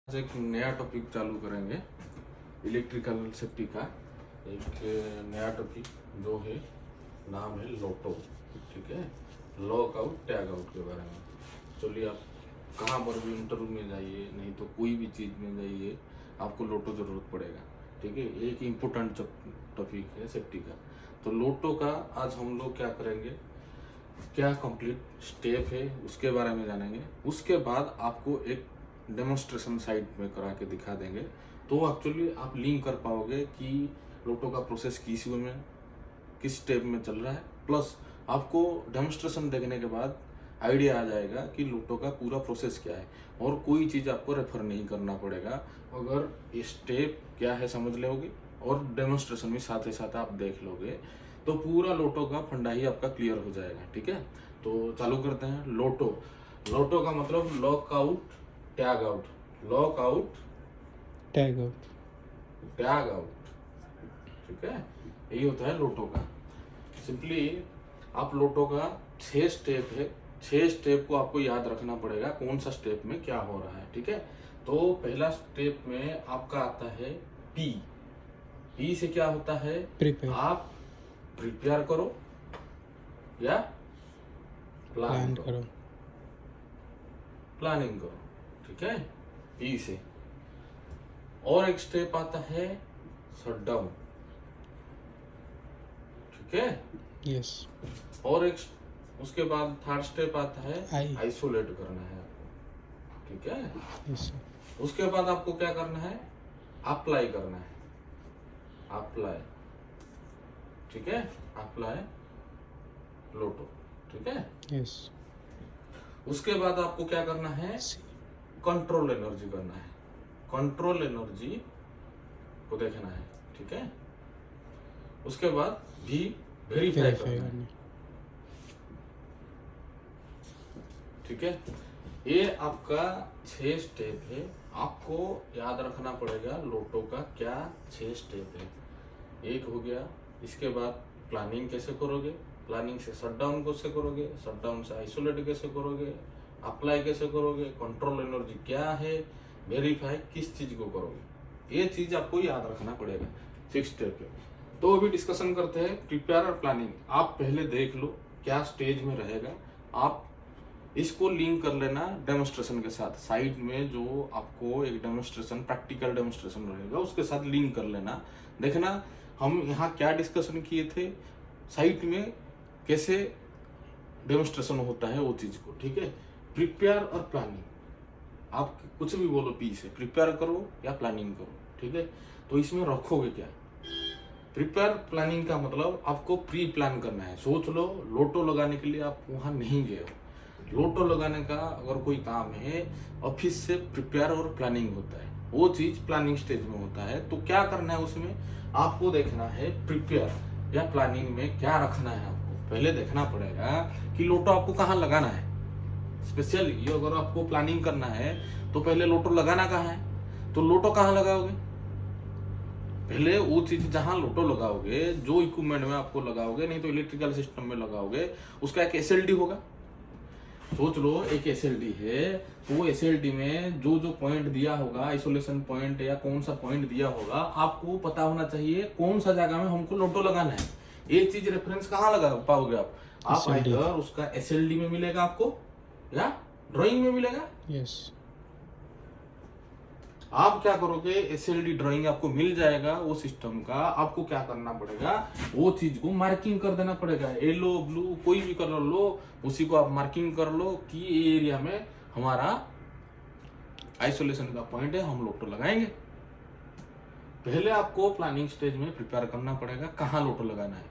आज एक नया टॉपिक चालू करेंगे इलेक्ट्रिकल सेफ्टी का। एक नया टॉपिक जो है नाम है लोटो। ठीक है, लॉक आउट टैग आउट के बारे में। चलिए, आप कहाँ पर भी इंटरव्यू में जाइए, नहीं तो कोई भी चीज़ में जाइए, आपको लोटो ज़रूरत पड़ेगा। ठीक है, एक इम्पोर्टेंट टॉपिक है सेफ्टी का। तो लोटो का आज हम लोग क्या करेंगे, क्या कंप्लीट स्टेप है उसके बारे में जानेंगे। उसके बाद आपको एक डेमोन्स्ट्रेशन साइट में करा के दिखा देंगे, तो एक्चुअली आप लिंक कर पाओगे कि लोटो का प्रोसेस किस स्टेप में चल रहा है। प्लस आपको डेमोन्स्ट्रेशन देखने के बाद आइडिया आ जाएगा कि लोटो का पूरा प्रोसेस क्या है, और कोई चीज़ आपको रेफर नहीं करना पड़ेगा। अगर ये स्टेप क्या है समझ लोगे और डेमोन्स्ट्रेशन भी साथ ही साथ आप देख लोगे, तो पूरा लोटो का फंडा ही आपका क्लियर हो जाएगा। ठीक है, तो चालू करते हैं। लोटो का मतलब lock out tag out, lock out tag out. Tag out. ठीक है, यही होता है लोटो का। सिंपली आप लोटो का 6 स्टेप है, 6 स्टेप को आपको याद रखना पड़ेगा, कौन सा स्टेप में क्या हो रहा है। ठीक है, तो पहला स्टेप में आपका आता है पी से क्या होता है, प्रिपेयर। आप प्रिपेयर करो या प्लान करो, प्लानिंग करो। ठीक है, पी से। और एक स्टेप आता है शट डाउन। ठीक है, यस। और एक उसके बाद थर्ड स्टेप आता है आइसोलेट करना है आपको। ठीक है, यस। उसके बाद आपको क्या करना है, अप्लाई करना है, अप्लाई। ठीक है, अप्लाई लोटो। ठीक है, यस। उसके बाद आपको क्या करना है, कंट्रोल एनर्जी करना है, कंट्रोल एनर्जी को देखना है। ठीक है, उसके बाद भी वेरीफाई करना है। ठीक है, ये आपका 6 स्टेप है। आपको याद रखना पड़ेगा लोटो का क्या 6 स्टेप है। एक हो गया, इसके बाद प्लानिंग कैसे करोगे, प्लानिंग से शट डाउन कैसे करोगे, शट डाउन से आइसोलेट कैसे करोगे, अप्लाई कैसे करोगे, कंट्रोल एनर्जी क्या है, वेरीफाई किस चीज को करोगे, ये चीज आपको याद रखना पड़ेगा 6 स्टेप है। तो अभी डिस्कशन करते हैं प्रिपेयर और प्लानिंग। आप पहले देख लो क्या स्टेज में रहेगा, आप इसको लिंक कर लेना डेमोन्स्ट्रेशन के साथ। साइड में जो आपको एक डेमोन्स्ट्रेशन, प्रैक्टिकल डेमोन्स्ट्रेशन रहेगा, उसके साथ लिंक कर लेना। देखना हम यहाँ क्या डिस्कशन किए थे, साइट में कैसे डेमोन्स्ट्रेशन होता है वो चीज को। ठीक है, प्रिपेयर और प्लानिंग, आप कुछ भी बोलो, पी से प्रिपेयर करो या प्लानिंग करो। ठीक है, तो इसमें रखोगे क्या, प्रिपेयर प्लानिंग का मतलब आपको प्री प्लान करना है। सोच लो लोटो लगाने के लिए आप वहां नहीं गए हो, लोटो लगाने का अगर कोई काम है, ऑफिस से प्रिपेयर और प्लानिंग होता है, वो चीज प्लानिंग स्टेज में होता है। तो क्या करना है उसमें, आपको देखना है प्रिपेयर या प्लानिंग में क्या रखना है। आपको पहले देखना पड़ेगा कि लोटो आपको कहाँ लगाना है। स्पेशली ये अगर आपको प्लानिंग करना है तो पहले लोटो लगाना कहाँ है, तो लोटो कहाँ लगाओगे, पहले वो चीज जहां लोटो लगाओगे, जो इक्विपमेंट में आपको लगाओगे, नहीं तो इलेक्ट्रिकल सिस्टम में लगाओगे, उसका एक एसएलडी होगा। सोच लो एक एसएलडी है, तो वो एसएलडी में जो जो पॉइंट दिया होगा, आइसोलेशन पॉइंट या कौन सा पॉइंट दिया होगा, आपको पता होना चाहिए कौन सा जगह में हमको लोटो लगाना है। ये चीज रेफरेंस कहाँ लगा पाओगे आप इधर उसका एसएलडी में मिलेगा आपको या ड्राइंग में मिलेगा। यस। आप क्या करोगे, एसएलडी ड्राइंग आपको मिल जाएगा वो सिस्टम का। आपको क्या करना पड़ेगा, वो चीज को मार्किंग कर देना पड़ेगा, येलो ब्लू कोई भी कलर लो, उसी को आप मार्किंग कर लो कि ये एरिया में हमारा आइसोलेशन का पॉइंट है, हम लोटो लगाएंगे। पहले आपको प्लानिंग स्टेज में प्रिपेयर करना पड़ेगा कहाँ लोटो लगाना है,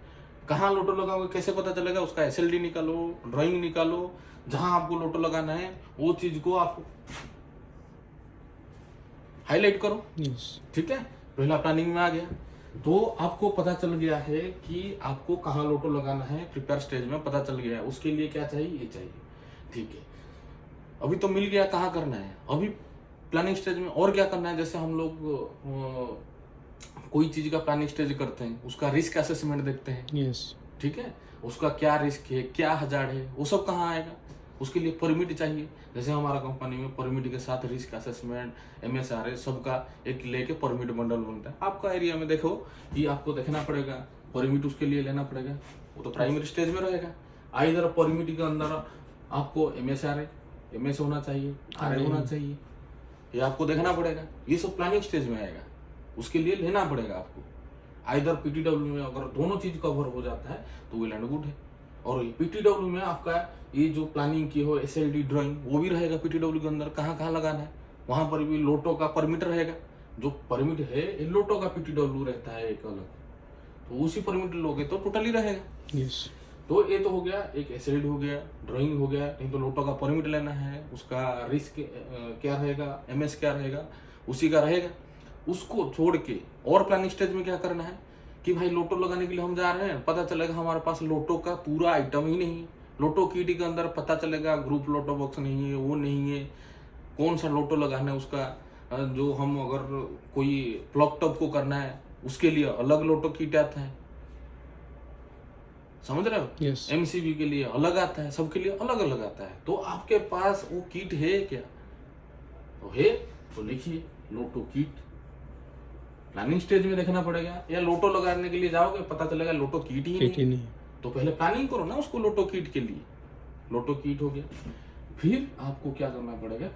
कहाँ लोटो लगाओगे कैसे पता चलेगा, उसका एसएलडी निकालो, ड्राइंग निकालो, जहां आपको लोटो लगाना है वो चीज को आप हाईलाइट करो। यस। ठीक है, पहला प्लानिंग में आ गया, तो आपको पता चल गया है कि आपको कहाँ लोटो लगाना है, प्रिपेयर स्टेज में पता चल गया है। उसके लिए क्या चाहिए, ये चाहिए। ठीक है, अभी तो मिल गया कहाँ करना है। अभी प्लानिंग स्टेज में और क्या करना है, जैसे हम लोग कोई चीज का प्लानिंग स्टेज करते हैं, उसका रिस्क असेसमेंट देखते हैं। यस। ठीक है, उसका क्या रिस्क है, क्या हजार्ड है, वो सब कहाँ आएगा, उसके लिए परमिट चाहिए। जैसे हमारा कंपनी में परमिट के साथ रिस्क असेसमेंट, MSRA सबका एक लेके परमिट बंडल बनता है। आपका एरिया में देखो कि आपको देखना पड़ेगा, परमिट उसके लिए लेना पड़ेगा, वो तो प्राइमरी स्टेज में रहेगा। इधर परमिट के अंदर आपको MSRA MS होना चाहिए, RA होना चाहिए, ये आपको देखना पड़ेगा। ये सब प्लानिंग स्टेज में आएगा, उसके लिए लेना पड़ेगा आपको। आइदर PTW में अगर दोनों चीज कवर हो जाता है तो वेल एंड गुड है। और PTW में आपका ये जो प्लानिंग की हो SLD ड्राइंग वो भी रहेगा PTW के अंदर, कहाँ कहाँ लगाना है वहां पर भी लोटो का परमिट रहेगा। जो परमिट है ये लोटो का PTW रहता है एक अलग, तो उसी परमिट लोगे तो टोटली रहेगा। यस तो ये तो हो गया, एक SLD हो गया, ड्राइंग हो गया। नहीं तो लोटो का परमिट लेना है, उसका रिस्क क्या रहेगा, MS क्या रहेगा, उसी का रहेगा। उसको छोड़ के और प्लानिंग स्टेज में क्या करना है कि भाई लोटो लगाने के लिए हम जा रहे हैं, पता चलेगा हमारे पास लोटो का पूरा आइटम ही नहीं है। लोटो किट के अंदर पता चलेगा ग्रुप लोटो बॉक्स नहीं है, वो नहीं है, कौन सा लोटो लगाना है उसका। जो हम अगर कोई प्लॉक टॉप को करना है उसके लिए अलग लोटो किट आता है, समझ रहे हो। Yes. MCB के लिए अलग आता है, सबके लिए अलग अलग आता है। तो आपके पास वो किट है क्या, तो है तो लिखिए लोटो किट। प्लानिंग स्टेज में देखना पड़ेगा, या लोटो लगाने के लिए जाओगे पता चलेगा लोटो किट ही नहीं, तो पहले प्लानिंग करो ना उसको लोटो किट के लिए। लोटो किट हो गया, फिर आपको क्या करना पड़ेगा,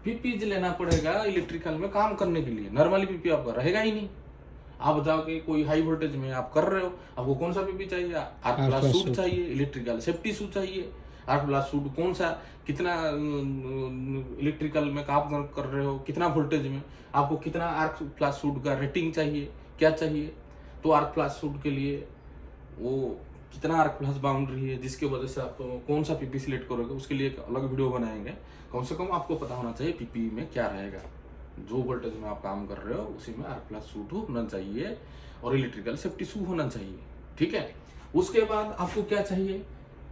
पीपीज लेना पड़ेगा इलेक्ट्रिकल में काम करने के लिए। नॉर्मली पीपी आपका रहेगा ही नहीं। आप जाके कोई हाई वोल्टेज में आप कर रहे हो, आपको कौन सा पीपी चाहिए, R+ सूट चाहिए, इलेक्ट्रिकल सेफ्टी सूट चाहिए। R+ सूट कौन सा, कितना इलेक्ट्रिकल में काम कर रहे हो, कितना वोल्टेज में, आपको कितना R+ सूट का रेटिंग चाहिए, क्या चाहिए। तो R+ सूट के लिए वो कितना R+ बाउंड्री है, जिसके वजह से आप कौन सा पीपी सिलेक्ट करोगे, उसके लिए एक अलग वीडियो बनाएंगे। कम से कम आपको पता होना चाहिए पीपी में क्या रहेगा। जो वोल्टेज में आप काम कर रहे हो उसी में R+ सूट होना चाहिए और इलेक्ट्रिकल सेफ्टी सूट होना चाहिए, ठीक है। उसके बाद आपको क्या चाहिए,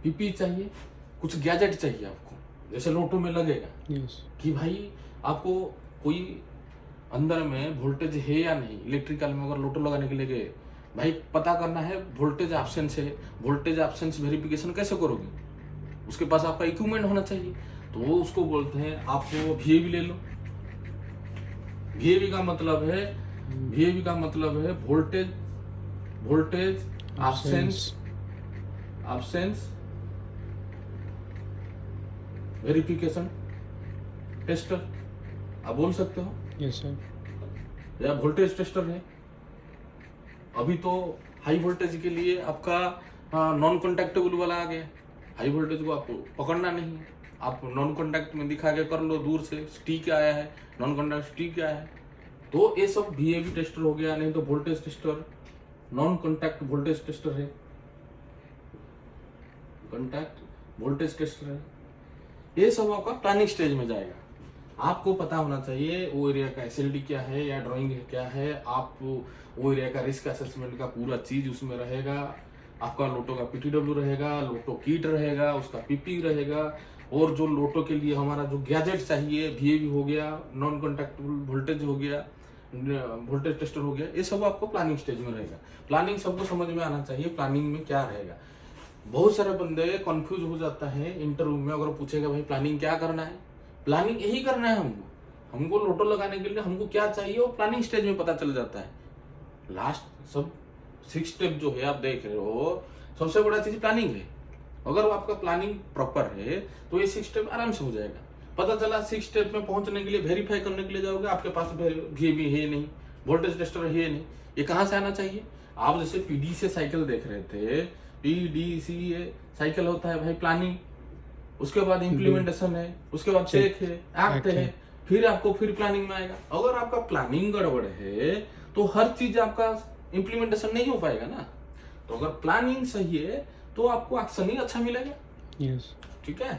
पीपी चाहिए, कुछ गैजेट चाहिए आपको, जैसे लोटो में लगेगा। yes. कि भाई आपको कोई अंदर में वोल्टेज है या नहीं। इलेक्ट्रिकल में अगर लोटो लगाने के लिए गए, भाई पता करना है वोल्टेज एब्सेंस है, वोल्टेज एब्सेंस वेरिफिकेशन कैसे करोगे, उसके पास आपका इक्विपमेंट होना चाहिए। तो वो उसको बोलते हैं आपको VAV ले लो। VAV का मतलब है वोल्टेज एब्सेंस वेरिफिकेशन टेस्टर, आप बोल सकते हो। Yes, sir. या वोल्टेज टेस्टर है। अभी तो हाई वोल्टेज के लिए आपका नॉन कॉन्टैक्टेबल वाला आ गया। हाई वोल्टेज को आपको पकड़ना नहीं है, आप नॉन कॉन्टैक्ट में दिखा के कर लो दूर से, स्टिक आया है, नॉन कॉन्टैक्ट स्टिक आया है। तो ये सब VAV टेस्टर हो गया। नहीं तो voltage tester, non contact voltage tester है, कॉन्टैक्ट वोल्टेज टेस्टर है। ये सब आपका प्लानिंग स्टेज में जाएगा। आपको पता होना चाहिए वो एरिया का SLD क्या है या ड्राइंग क्या है। आप वो एरिया का रिस्क असेसमेंट का पूरा चीज उसमें रहेगा। आपका लोटो का PTW रहेगा, लोटो किट रहेगा, उसका PP रहेगा। और जो लोटो के लिए हमारा जो गैजेट चाहिए, VAV हो गया, नॉन कॉन्टैक्टेबल वोल्टेज हो गया, वोल्टेज टेस्टर हो गया, ये सब आपको प्लानिंग स्टेज में रहेगा। प्लानिंग सबको समझ में आना चाहिए प्लानिंग में क्या रहेगा। बहुत सारे बंदे कंफ्यूज हो जाता है इंटरव्यू में, अगर पूछेगा भाई प्लानिंग क्या करना है, प्लानिंग यही करना है हमको लोटो लगाने के लिए हमको क्या चाहिए वो प्लानिंग स्टेज में पता चल जाता है। लास्ट सब 6 स्टेप जो है आप देख रहे हो, सबसे बड़ा चीज प्लानिंग है। अगर आपका प्लानिंग प्रॉपर है तो ये 6 स्टेप आराम से हो जाएगा। पता चला 6 स्टेप में पहुंचने के लिए वेरीफाई करने के लिए जाओगे, आपके पास VAV है नहीं, वोल्टेज टेस्टर है नहीं, ये कहाँ से आना चाहिए। आप जैसे PD से साइकिल देख रहे थे, PDCA साइकिल होता है भाई प्लानिंग, उसके बाद इम्प्लीमेंटेशन है, उसके बाद चेक है, एक्ट है, फिर आपको फिर प्लानिंग में आएगा। अगर आपका प्लानिंग गड़बड़ है तो हर चीज आपका इम्प्लीमेंटेशन नहीं हो पाएगा ना। तो अगर प्लानिंग सही है तो आपको एक्शन ही अच्छा मिलेगा। yes. ठीक है,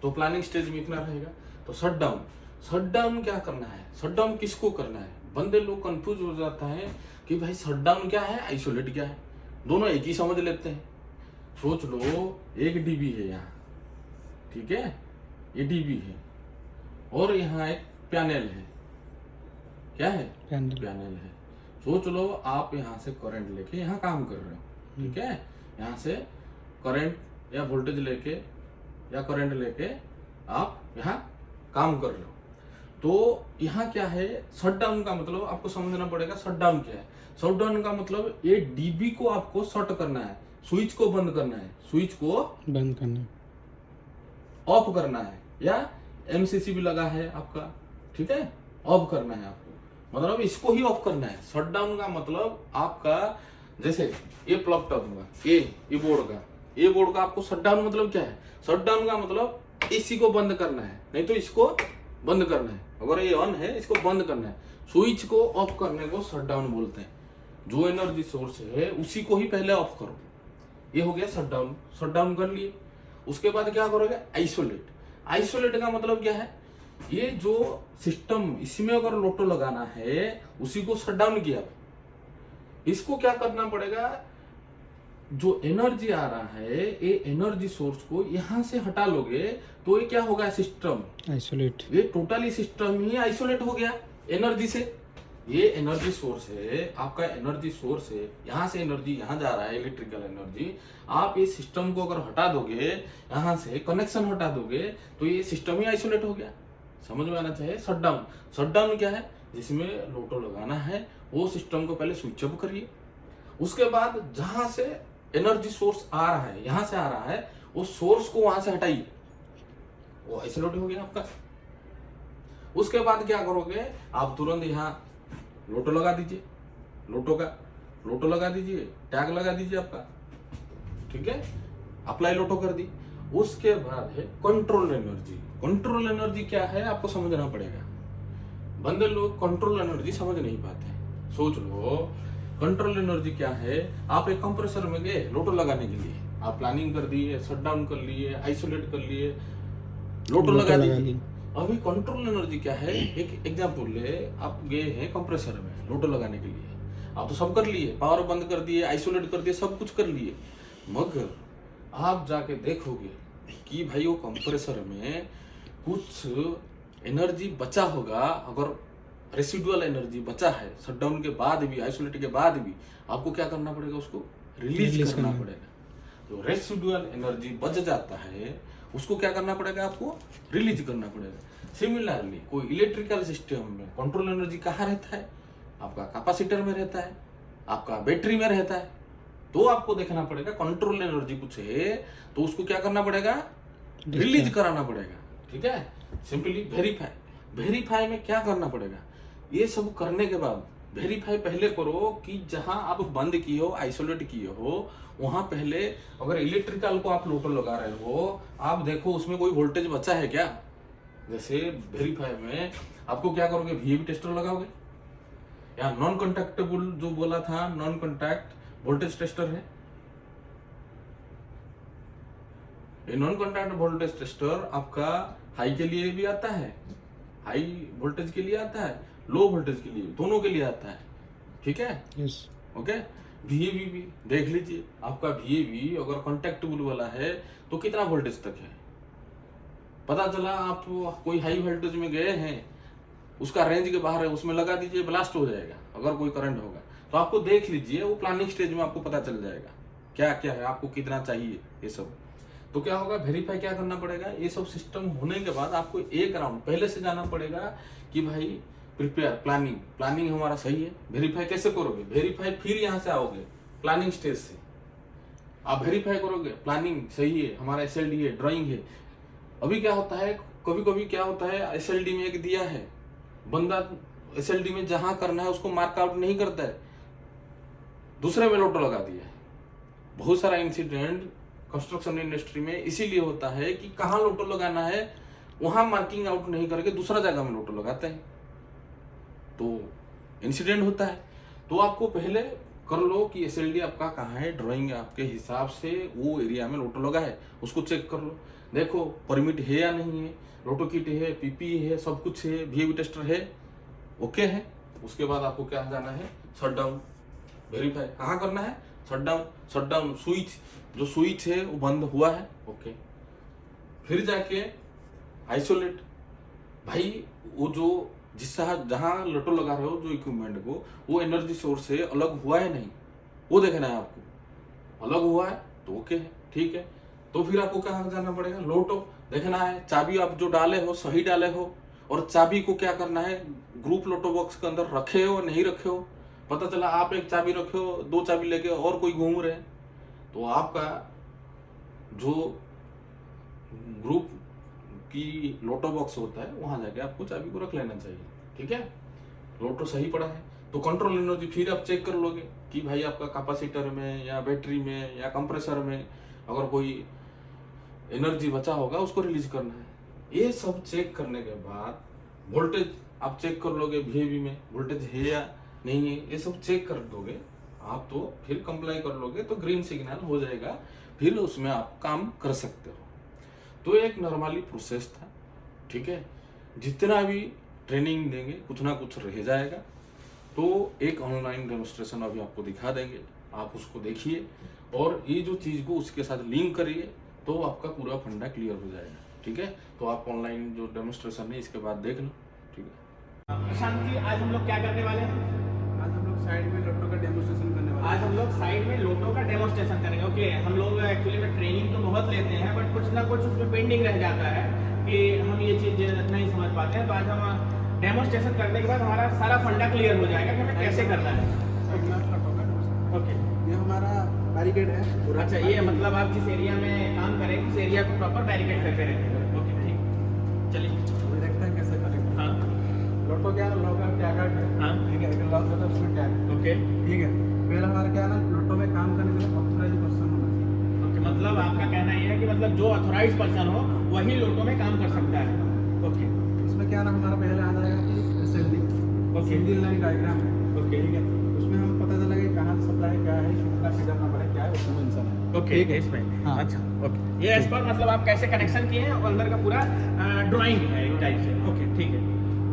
तो प्लानिंग स्टेज में इतना रहेगा। तो शट डाउन क्या करना है, शट डाउन किसको करना है। बंदे लोग कंफ्यूज हो जाता है कि भाई शट डाउन क्या है, आइसोलेट क्या है, दोनों एक ही समझ लेते हैं। सोच लो 1 dB है यहाँ, ठीक है, ये dB है, और यहाँ एक पैनल है, क्या है, पैनल है। सोच लो आप यहाँ से करंट लेके यहाँ काम कर रहे हो, ठीक है, यहाँ से करंट या वोल्टेज लेके या करंट लेके आप यहाँ काम कर लो। तो यहाँ क्या है, शट डाउन का मतलब आपको समझना पड़ेगा शट डाउन क्या है। शट डाउन का मतलब ये डीबी को आपको शॉर्ट करना है, स्विच को बंद करना है, स्विच को बंद करना, ऑफ करना है, या एमसीसी भी लगा है आपका, ठीक है, ऑफ करना है आपको, मतलब इसको ही ऑफ करना है। शट डाउन का मतलब आपका जैसे ये प्लग टर्न हुआ, ये बोर्ड का आपको शट डाउन मतलब क्या है, शट डाउन का मतलब इसी को बंद करना है, नहीं तो इसको बंद करना है। अगर ये ऑन है इसको बंद करना है। स्विच को ऑफ करने को शट डाउन बोलते हैं। जो एनर्जी सोर्स है उसी को ही पहले ऑफ करो, ये हो गया शट डाउन। शट डाउन कर लिए, उसके बाद क्या करोगे, आइसोलेट। आइसोलेट का मतलब क्या है, ये जो सिस्टम इसमें अगर लोटो लगाना है उसी को शट डाउन किया, इसको क्या करना पड़ेगा, जो एनर्जी आ रहा है ये एनर्जी सोर्स को यहां से हटा लोगे तो ये क्या होगा, सिस्टम आइसोलेट, ये टोटली सिस्टम ही आइसोलेट हो गया एनर्जी से। ये एनर्जी सोर्स है आपका, एनर्जी सोर्स है, यहाँ से एनर्जी यहाँ जा रहा है, इलेक्ट्रिकल एनर्जी। आप इस सिस्टम को अगर हटा दोगे, यहाँ से कनेक्शन हटा दोगे तो ये सिस्टम ही आइसोलेट हो गया। समझ में आना चाहिए। शट डाउन, शट डाउन क्या है, जिसमें लोटो लगाना है वो सिस्टम को पहले स्विच ऑफ करिए, उसके बाद जहां से एनर्जी सोर्स आ रहा है, यहां से आ रहा है, वो सोर्स को वहां से हटाइए, वो आइसोलेट हो गया आपका। उसके बाद क्या करोगे, आप तुरंत यहाँ लोटो लगा दीजिए, लोटो लगा दीजिए, टैग लगा दीजिए आपका, ठीक है, अप्लाई लोटो कर दी। उसके बाद है कंट्रोल एनर्जी। कंट्रोल एनर्जी क्या है आपको समझना पड़ेगा। बंदे लोग कंट्रोल एनर्जी समझ नहीं पाते। सोच लो कंट्रोल एनर्जी क्या है। आप एक कंप्रेसर में गए लोटो लगाने के लिए, आप प्लानिंग कर दिए, शट डाउन कर लिए, आइसोलेट कर लिए, लोटो लगा दीजिए। अभी कंट्रोल एनर्जी क्या है, एक एग्जांपल ले, आप गए हैं कंप्रेसर में लोटो लगाने के लिए, आप तो सब कर लिए, पावर बंद कर दिए, आइसोलेट कर दिए, सब कुछ कर लिए, मगर आप जाके देखोगे कि भाई वो कंप्रेसर में कुछ एनर्जी बचा होगा। अगर रेसिडुअल एनर्जी बचा है शट डाउन के बाद भी, आइसोलेट के बाद भी, आपको क्या करना पड़ेगा, उसको रिलीज करना पड़ेगा। तो रेसिडुअल एनर्जी बच जाता है, उसको क्या करना पड़ेगा, आपको रिलीज करना पड़ेगा। सिमिलरली कोई इलेक्ट्रिकल सिस्टम में कंट्रोल एनर्जी कहाँ रहता है, आपका कैपेसिटर में रहता है, आपका बैटरी में रहता है। तो आपको देखना पड़ेगा कंट्रोल एनर्जी कुछ है तो उसको क्या करना पड़ेगा, रिलीज कराना पड़ेगा, ठीक है। सिंपली वेरीफाई में क्या करना पड़ेगा, ये सब करने के बाद वेरीफाई पहले करो कि जहां आप बंद किए हो, आइसोलेट किए हो, वहां पहले अगर इलेक्ट्रिकल को आप लोटो लगा रहे हो, आप देखो उसमें कोई वोल्टेज बचा है क्या। जैसे वेरीफाई में आपको क्या करोगे, वीएवी टेस्टर लगाओगे, या नॉन कॉन्टैक्टेबल जो बोला था, नॉन कॉन्टैक्ट वोल्टेज टेस्टर है। ये नॉन कॉन्टैक्ट वोल्टेज टेस्टर आपका हाई के लिए भी आता है, हाई वोल्टेज के लिए आता है, लो वोल्टेज के लिए, दोनों के लिए आता है, ठीक है। Yes, okay. वीएवी भी देख लीजिए, आपका वीएवी अगर कॉन्टैक्टेबल वाला है तो कितना वोल्टेज तक है। पता चला आप कोई हाई वोल्टेज में गए हैं, उसका रेंज के बाहर है, उसमें लगा दीजिए, ब्लास्ट हो जाएगा अगर कोई करंट होगा। तो आपको देख लीजिए, वो प्लानिंग स्टेज में आपको पता चल जाएगा क्या क्या है, आपको कितना चाहिए, ये सब। तो क्या होगा, वेरीफाई क्या करना पड़ेगा, ये सब सिस्टम होने के बाद आपको एक राउंड पहले से जाना पड़ेगा कि भाई प्रिपेयर, प्लानिंग हमारा सही है। वेरीफाई कैसे करोगे, वेरीफाई फिर यहाँ से आओगे प्लानिंग स्टेज से, आप वेरीफाई करोगे प्लानिंग सही है, हमारा एसएलडी है, ड्राइंग है। अभी क्या होता है, कभी कभी क्या होता है, एसएलडी में एक दिया है, बंदा एसएलडी में जहां करना है उसको मार्क आउट नहीं करता है, दूसरे में लोटो लगा दिया है। बहुत सारा इंसिडेंट कंस्ट्रक्शन इंडस्ट्री में इसीलिए होता है कि कहाँ लोटो लगाना है वहां मार्किंग आउट नहीं करके दूसरा जगह में लोटो लगाते हैं, तो इंसिडेंट होता है। तो आपको पहले कर लो कि एसएलडी आपका कहाँ है, ड्राइंग आपके हिसाब से वो एरिया में लोटो लगा है, उसको चेक कर लो, देखो परमिट है या नहीं है, लोटो किट है, पीपी है, सब कुछ है, वीएवी टेस्टर है, ओके है। उसके बाद आपको क्या जाना है, शट डाउन। वेरीफाई कहाँ करना है, शट डाउन स्विच, जो स्विच है वो बंद हुआ है, ओके। फिर जाके आइसोलेट, भाई वो जो जहां लोटो लगा रहे हो जो इक्विपमेंट को, वो एनर्जी सोर्स से अलग हुआ है नहीं, वो देखना है आपको। अलग हुआ है तो ओके है, ठीक है। तो फिर आपको कहाँ जाना पड़ेगा, लोटो देखना है, चाबी आप जो डाले हो सही डाले हो, और चाबी को क्या करना है, ग्रुप लोटो बॉक्स के अंदर रखे हो नहीं रखे हो। पता चला आप एक चाबी रखे हो, 2 चाबी लेके और कोई घूम रहे हैं, तो आपका जो ग्रुप की लोटो बॉक्स होता है वहां जाके आपको चाबी को रख लेना चाहिए। ठीक है, लोटो सही पड़ा है तो कंट्रोल एनर्जी फिर आप चेक कर लोगे कि भाई आपका कैपेसिटर में या बैटरी में या कंप्रेसर में अगर कोई एनर्जी बचा होगा उसको रिलीज करना है। ये सब चेक करने के बाद वोल्टेज आप चेक कर लोगे, VAV में वोल्टेज है या नहीं है, ये सब चेक कर दोगे आप, तो फिर कंप्लाई कर लोगे तो ग्रीन सिग्नल हो जाएगा, फिर उसमें आप काम कर सकते हो। तो एक नॉर्मली प्रोसेस था। ठीक है, जितना भी ट्रेनिंग देंगे कुछ ना कुछ रह जाएगा। तो एक ऑनलाइन डेमोस्ट्रेशन अभी आपको दिखा देंगे, आप उसको देखिए और ये जो चीज़ को उसके साथ लिंक करिए तो आपका पूरा फंडा क्लियर हो जाएगा। ठीक है, तो आप ऑनलाइन जो डेमोस्ट्रेशन है इसके बाद देख लो। ठीक है, प्रशांत जी, आज हम लोग क्या करने वाले हैं? आज हम लोग साइड में लोटो का डेमोस्ट्रेशन करने वाले हैं। आज हम लोग साइड में लोटो का डेमोस्ट्रेशन करेंगे। ओके, हम लोग एक्चुअली में ट्रेनिंग तो बहुत लेते हैं बट कुछ ना कुछ उसमें पेंडिंग रह जाता है कि हम ये चीज़ नहीं समझ पाते हैं। तो आज हम डेमोस्ट्रेशन करने के बाद हमारा सारा फंडा क्लियर हो जाएगा कि हमें कैसे करना है। लोटो का demonstration। ओके, ये हमारा बैरिकेड है पूरा। अच्छा, ये मतलब आप जिस एरिया में काम करें उस एरिया को प्रॉपर बैरिकेड करके रखेंगे। ओके, ठीक, चलिए। अभी देखते हैं कैसे करेंगे। हाँ लोटो क्या है, लोटो का टैग है। हाँ, ठीक है, एक लॉक होता है उसमें टैग। ओके ठीक है, पहला हमारा क्या है ना, लोटो में काम करने के लिए ऑथराइज पर्सन होना चाहिए। ओके, मतलब आपका कहना ये है कि मतलब जो ऑथोराइज पर्सन हो वही लोटो में काम कर सकता है। ओके उसमें क्या ना हमारा पहले आ जाएगा कि ओके। सिंगल लाइन डायग्राम है। ओके, ठीक है, उसमें हम पता चला कि कहाँ से सप्लाई क्या है, कितना फीडर नंबर है, क्या है, उसमें मेंशन है। ओके, इसमें हाँ। अच्छा। ओके, ये एज पर मतलब आप कैसे कनेक्शन किए हैं और अंदर का पूरा ड्राइंग है एक टाइप से। ओके, ठीक है।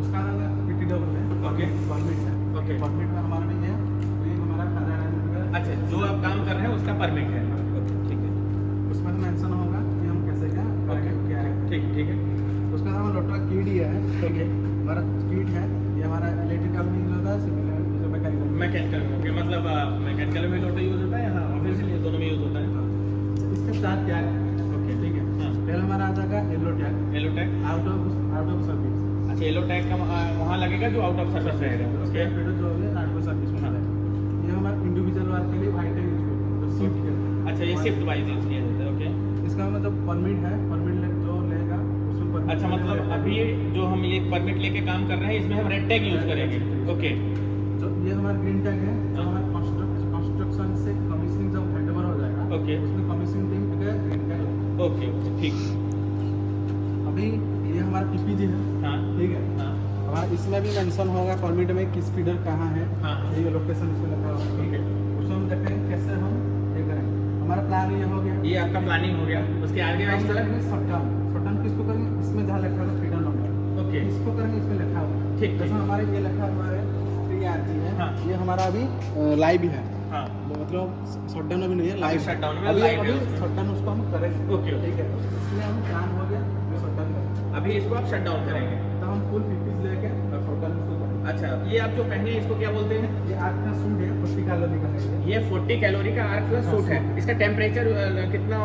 उसका PTW है। ओके। परमिट है। ओके। परमिट में हमारा नहीं है, तो ये हमारा खाना है। अच्छा, जो आप काम कर रहे हैं उसका परमिट है। ओके, ठीक है। उसमें मेंशन होगा कि हम कैसे क्या ओके, क्या है। ठीक है। उसका नाम लोटो का किट है। ओके, हमारा किट है, ये हमारा इलेक्ट्रिकल में यूज होता है, सिविल में, मैकेनिकल में। मैकेनिकल में। ओके, मतलब मैकेनिकल में लोटो यूज होता है, हाँ ऑब्वियसली दोनों में यूज होता है। इसके 4 टैग है। ओके, ठीक है, हाँ। पहला हमारा आ जाएगा yellow tag, yellow tag. Out of service. अच्छा, येलो टैग का वहाँ लगेगा जो आउट ऑफ सर्विस रहेगा। उसके ओके, बाद जो है आउट ऑफ सर्विस में हाँ। है। ये हमारा इंडिविजुअल वर्क के लिए व्हाइट टैग यूज करते हैं, जो शिफ्ट के लिए। अच्छा, ये शिफ्ट वाइज यूज किया जाता है। ओके, इसका मतलब परमिट है, परमिट जो लेगा उसमें परमिट। अच्छा, मतलब अभी जो हम ये परमिट लेके काम कर रहे हैं इसमें हम रेड टैग यूज करेंगे। ओके, जो ये हमारा ग्रीन टैग है, जो हमारा कंस्ट्रक्शन से कमीशनिंग जब हैंडओवर हो जाएगा, ओके, उसमें कमीशनिंग टीम का ग्रीन टैग लगेगा। ओके, ठीक। अभी ये हमारा PPG है। हाँ ठीक है, हाँ हमारा इसमें भी मेंशन होगा परमिट में किस फीडर कहाँ है। हाँ। ये लोकेशन इसमें लिखा होगा। ठीक है, उसमें हम देखेंगे कैसे हम ये करेंगे। हमारा प्लान ये हो गया। ये आपका प्लानिंग हो गया। उसके आगे हम वाइज करेंगे शॉर्टडाउन किसको करेंगे, इसमें जहाँ लिखा होगा फीडर नंबर, ओके, इसको करेंगे इसमें लिखा होगा। ठीक, जैसे हमारे ये लिखा हुआ है 3RG है। हाँ। ये हमारा अभी लाइव है, हाँ मतलब शटडाउन अभी नहीं है, लाइव shutdown में अभी live है अभी उसमें। शटडाउन उसको हम करेंगे। ओके, ठीक है, इसलिए हम प्लान हो गया शटडाउन करेंगे। अभी इसको आप शट डाउन करेंगे। तो हम फुल PPs लेके शटडाउन शुरू करेंगे। अच्छा, ये आप जो पहने हैं इसको क्या बोलते हैं? ये आर्क का सूट है, 40 कैलोरी का है। ये 40 कैलोरी का आर्क प्लस सूट है। इसका टेम्परेचर कितना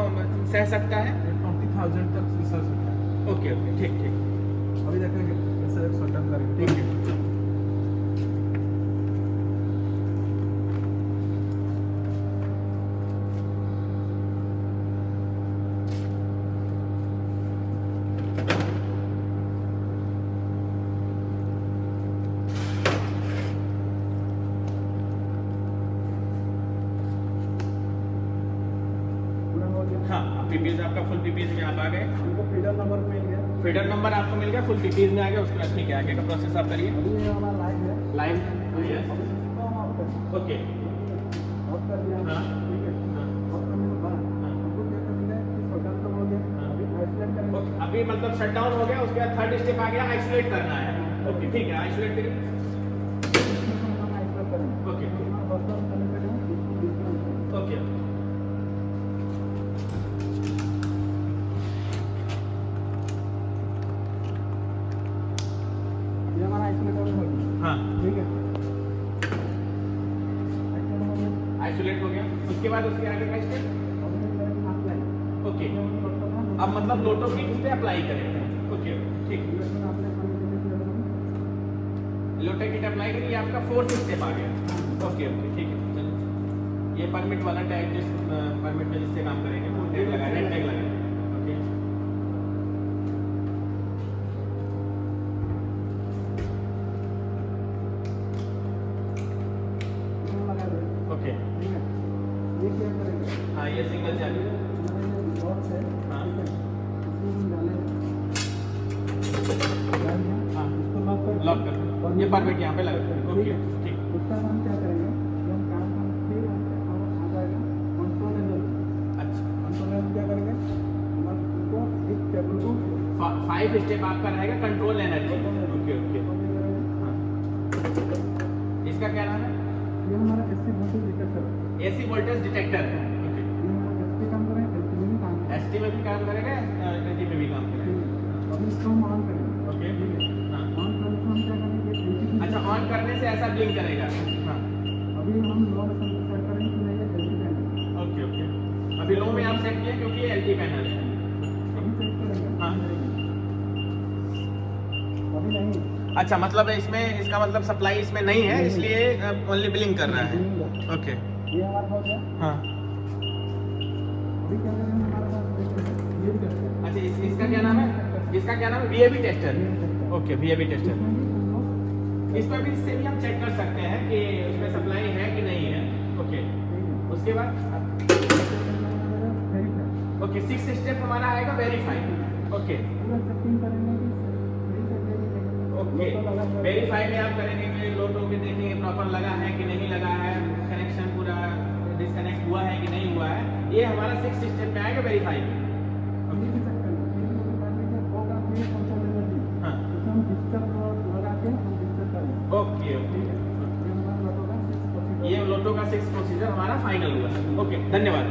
सह सकता है? ये 20,000 तक रिसर्च होता है। ओके ओके, ठीक ठीक। अभी देखेंगे कैसे शटडाउन करेंगे। ठीक है, पूरा हो गया। हाँ, पीपीज आपका फुल पीपीज में आप आ गए। हमको फीडर नंबर मिल गया। फीडर नंबर आपको मिल गया, फुल पीपीज में आ गया। उसके बाद ठीक है, आगे का प्रोसेस आप करिए। अभी ये हमारा लाइव है। लाइव अब इसको हम ऑफ करेंगे। ओके। ऑफ कर दिया हमने। हाँ। ठीक है, हाँ। ऑफ करने के बाद हाँ। हमको क्या करना है कि शटडाउन तो हो गया। हाँ। अभी आइसोलेट करेंगे। ओके, अभी मतलब शट डाउन हो गया, उसके बाद थर्ड स्टेप आ गया, आइसोलेट करना है। ओके, ठीक है, आइसोलेट करिए। इसमें हम आइसोलेट करेंगे। ओके इसमें बस हम कनेक्टेड है, डिस्कनेक्ट। ओके, ये हमारा आइसोलेट हो गया। हाँ, ठीक है, आइसोलेट हो गया। आइसोलेट हो गया। उसके बाद उसके आगे का स्टेप। अब हम करेंगे हाफ लाइन। ओके, अब मतलब लोटो किट इस पे अप्लाई करेंगे। ओके ठीक, लोटो किट अप्लाई करिए, आपका 4th स्टेप आ गया। ओके ओके ठीक है, चलो ये परमिट वाला टैग, जिस परमिट में जिससे काम करेंगे वो टैग लगा, रेड टैग लगा। ओके ओके, हाँ ये सिंगल चाबी, हाँ हाँ लॉक कर, ये परमिट यहाँ पे लगा। ओके ठीक, उसका नाम क्या करेंगे, जब हम काम करते हैं आ जाएगा कंट्रोल एनल। अच्छा कंट्रोल एनल क्या करेंगे, हम उसको एक टेबल को 5 स्टेप आपका रहेगा कंट्रोल एनर्जी। ओके ओके, हाँ इसका क्या नाम है? ये हमारा एसी वोल्टेज डिटेक्टर है। एसी वोल्टेज डिटेक्टर है। ओके, ये हमारा एसी काम करें, एलटी में भी काम करें। एसटी में भी काम करेगा, एलटी में भी काम करेगा। अभी इसको हम ऑन करेंगे। ओके हाँ, ऑन करने से हम क्या करेंगे, एलटी अच्छा ऑन करने से ऐसा ब्लिंक करेगा। हाँ अभी हम लो सेट करेंगे कि नहीं, ये एलटी पैनल ओके ओके, अभी लो में आप सेट किया क्योंकि ये एलटी पैनल है। अभी चेक करेंगे। हाँ अभी नहीं, अच्छा, मतलब इसमें इसका मतलब सप्लाई इसमें नहीं है, इसलिए ओनली ब्लिंक कर रहा है। ओके ये हमारा हो गया। हाँ, अभी क्या करेंगे, हमारे पास देखिए ये भी करते हैं। अच्छा इसका क्या नाम है? इसका क्या नाम है? वीएबी टेस्टर। ओके वीएबी टेस्टर, इसमें भी इससे भी हम चेक कर सकते हैं कि उसमें सप्लाई है कि नहीं है। ओके उसके बाद ओके 6th स्टेप हमारा आएगा वेरीफाई। ओके ओके, वेरीफाई में आप करेंगे कि लोटो के देखेंगे प्रॉपर लगा है कि नहीं लगा है, कनेक्शन पूरा डिस्कनेक्ट हुआ है कि नहीं हुआ है। ये हमारा 6th स्टेप में आएगा वेरीफाई में। हाँ ओके ओके, ये लोटो का 6th प्रोसीजर हमारा फाइनल हुआ। ओके धन्यवाद।